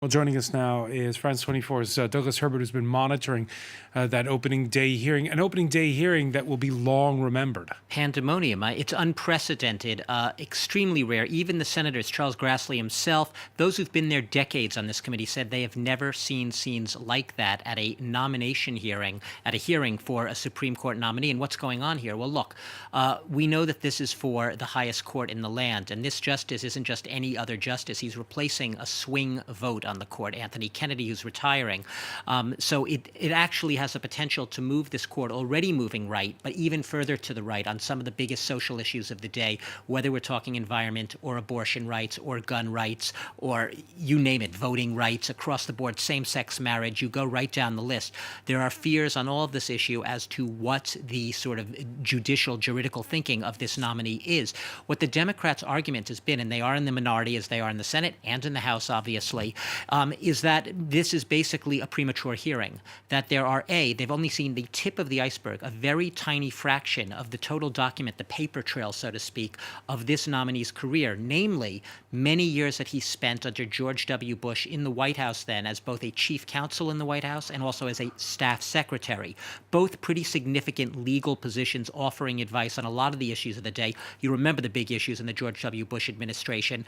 Well, joining us now is France 24's Douglas Herbert, who's been monitoring that opening day hearing, an opening day hearing that will be long remembered. Pandemonium. It's unprecedented, extremely rare. Even the senators, Charles Grassley himself, those who've been there decades on this committee, said they have never seen scenes like that at a nomination hearing, at a hearing for a Supreme Court nominee. And what's going on here? Well, look, we know that this is for the highest court in the land, and this justice isn't just any other justice. He's replacing a swing vote on the court, Anthony Kennedy, who's retiring. So it actually has the potential to move this court, already moving right, but even further to the right on some of the biggest social issues of the day, whether we're talking environment or abortion rights or gun rights or you name it, voting rights, across the board, same-sex marriage, you go right down the list. There are fears on all of this issue as to what the sort of juridical thinking of this nominee is. What the Democrats' argument has been, and they are in the minority as they are in the Senate and in the House, obviously, is that this is basically a premature hearing, that they've only seen the tip of the iceberg, a very tiny fraction of the total document, the paper trail, so to speak, of this nominee's career, namely many years that he spent under George W. Bush in the White House then as both a chief counsel in the White House and also as a staff secretary, both pretty significant legal positions offering advice on a lot of the issues of the day. You remember the big issues in the George W. Bush administration,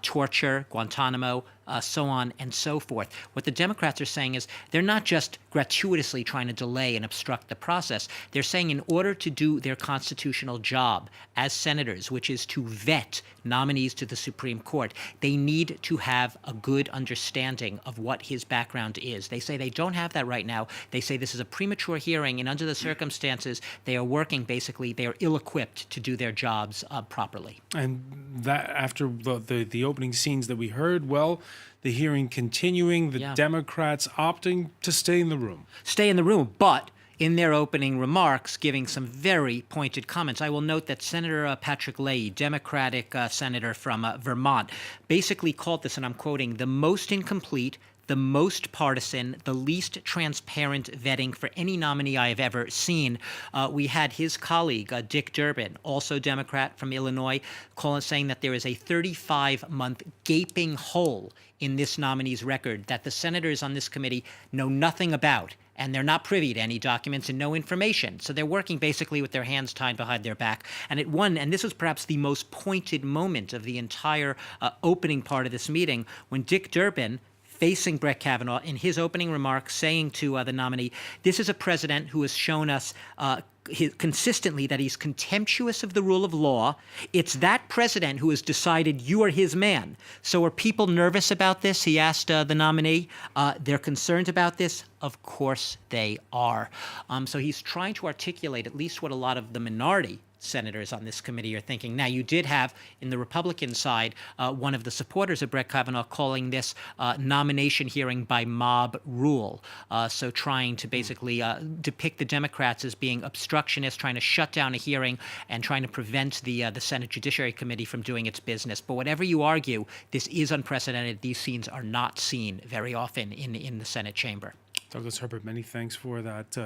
torture, Guantanamo, so on and so forth. What the Democrats are saying is they're not just gratuitously trying to delay and obstruct the process. They're saying in order to do their constitutional job as senators, which is to vet nominees to the Supreme Court, they need to have a good understanding of what his background is. They say they don't have that right now. They say this is a premature hearing, and under the circumstances, they are working, basically, they are ill-equipped to do their jobs properly. And that after the opening scenes that we heard, well, the hearing continuing, the Democrats opting to stay in the room. Stay in the room, but in their opening remarks, giving some very pointed comments. I will note that Senator Patrick Leahy, Democratic senator from Vermont, basically called this, and I'm quoting, the most incomplete, the most partisan, the least transparent vetting for any nominee I have ever seen. We had his colleague, Dick Durbin, also Democrat from Illinois, saying that there is a 35-month gaping hole in this nominee's record that the senators on this committee know nothing about, and they're not privy to any documents and no information. So they're working basically with their hands tied behind their back. And and this was perhaps the most pointed moment of the entire opening part of this meeting, when Dick Durbin, facing Brett Kavanaugh, in his opening remarks, saying to the nominee, this is a president who has shown us consistently that he's contemptuous of the rule of law. It's that president who has decided you are his man. So are people nervous about this? He asked the nominee. They're concerned about this? Of course they are. So he's trying to articulate at least what a lot of the minority senators on this committee are thinking. Now, you did have, in the Republican side, one of the supporters of Brett Kavanaugh calling this nomination hearing by mob rule. So trying to basically depict the Democrats as being obstructionist, trying to shut down a hearing and trying to prevent the Senate Judiciary Committee from doing its business. But whatever you argue, this is unprecedented. These scenes are not seen very often in the Senate chamber. Douglas Herbert, many thanks for that.